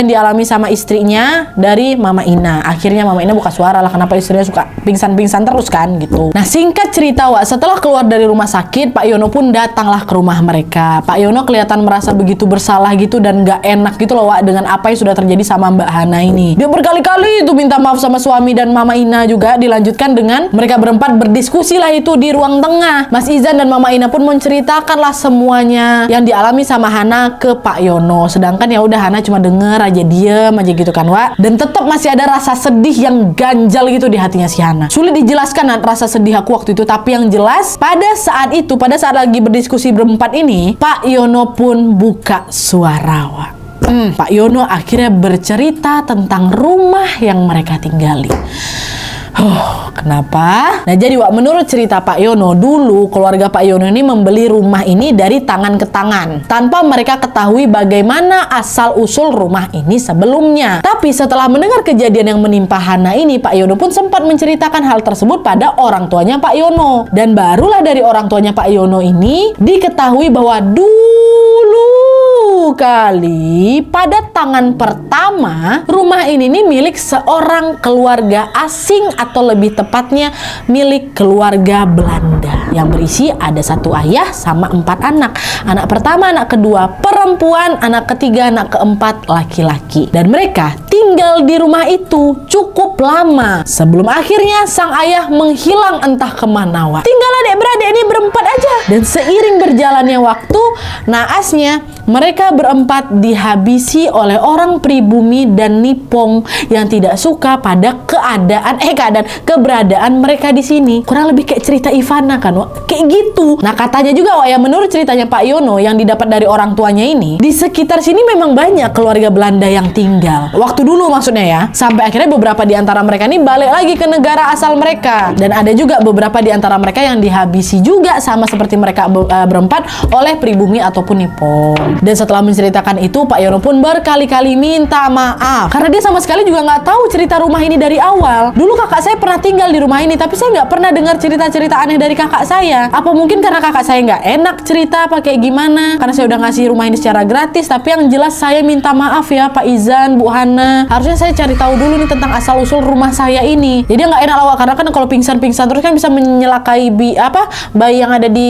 yang dialami sama istrinya dari Mama Ina. Akhirnya Mama Ina buka suara lah, kenapa istrinya suka pingsan-pingsan terus kan gitu. Nah singkat cerita Wak, setelah keluar dari rumah sakit, Pak Yono pun datanglah ke rumah mereka. Pak Yono kelihatan merasa begitu bersalah gitu dan gak enak gitu loh Wak, dengan apa yang sudah terjadi sama Mbak Hana ini. Dia berkali-kali itu minta maaf sama suami dan Mama Ina juga. Dilanjutkan dengan mereka berempat berdiskusi lah itu di ruang tengah. Mas Izan dan Mama Ina pun menceritakanlah semuanya yang dialami sama Hana ke Pak Yono. Sedangkan ya udah Hana cuma denger aja, diem aja gitu kan Wak. Dan tetap masih ada rasa sedih yang ganjal gitu di hatinya si Hana. Sulit dijelaskan rasa sedih aku waktu itu, tapi yang jelas pada saat itu, pada saat lagi berdiskusi berempat ini, Pak Yono pun buka suara Wak. Pak Yono akhirnya bercerita tentang rumah yang mereka tinggali. Kenapa? Nah jadi Wak, menurut cerita Pak Yono, dulu keluarga Pak Yono ini membeli rumah ini dari tangan ke tangan tanpa mereka ketahui bagaimana asal usul rumah ini sebelumnya. Tapi setelah mendengar kejadian yang menimpa Hana ini, Pak Yono pun sempat menceritakan hal tersebut pada orang tuanya Pak Yono. Dan barulah dari orang tuanya Pak Yono ini diketahui bahwa dulu kali pada tangan pertama rumah ini nih milik seorang keluarga asing, atau lebih tepatnya milik keluarga Belanda yang berisi ada satu ayah sama 4 anak. Anak pertama, anak kedua perempuan, anak ketiga, anak keempat laki-laki. Dan mereka tinggal di rumah itu cukup lama sebelum akhirnya sang ayah menghilang entah kemana Wak. Tinggal adik-beradik ini berempat aja. Dan seiring berjalannya waktu, naasnya mereka berempat dihabisi oleh orang pribumi dan Nipong yang tidak suka pada keberadaan mereka di sini. Kurang lebih kayak cerita Ivana kan Wak? Kayak gitu. Nah katanya juga Wak, ya menurut ceritanya Pak Yono yang didapat dari orang tuanya ini, di sekitar sini memang banyak keluarga Belanda yang tinggal. Waktu dulu maksudnya ya. Sampai akhirnya beberapa di antara mereka ini balik lagi ke negara asal mereka. Dan ada juga beberapa di antara mereka yang dihabisi juga sama seperti mereka berempat oleh pribumi ataupun Nipong. Dan setelah menceritakan itu, Pak Yono pun berkali-kali minta maaf karena dia sama sekali juga nggak tahu cerita rumah ini dari awal. Dulu kakak saya pernah tinggal di rumah ini, tapi saya nggak pernah dengar cerita-cerita aneh dari kakak saya. Apa mungkin karena kakak saya nggak enak cerita apa kayak gimana? Karena saya udah ngasih rumah ini secara gratis. Tapi yang jelas saya minta maaf ya Pak Izan, Bu Hana. Harusnya saya cari tahu dulu nih tentang asal-usul rumah saya ini. Jadi nggak enak Wak, karena kan kalau pingsan-pingsan terus kan bisa menyelakai bayi yang ada di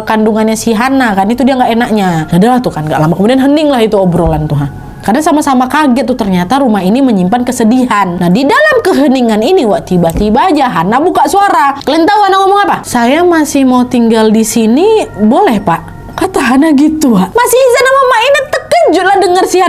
kandungannya si Hana kan. Itu dia nggak enaknya. Nah adalah tuh kan nggak lama kemudian hening lah itu obrolan tuh. Karena sama-sama kaget tuh ternyata rumah ini menyimpan kesedihan. Nah di dalam keheningan ini Wak, tiba-tiba aja Hana buka suara. Kalian tahu Hana ngomong apa? Saya masih mau tinggal di sini, boleh Pak? Kata Hana gitu Wak. Masih Izan sama Mak Ina terkejut lah dengar si Hana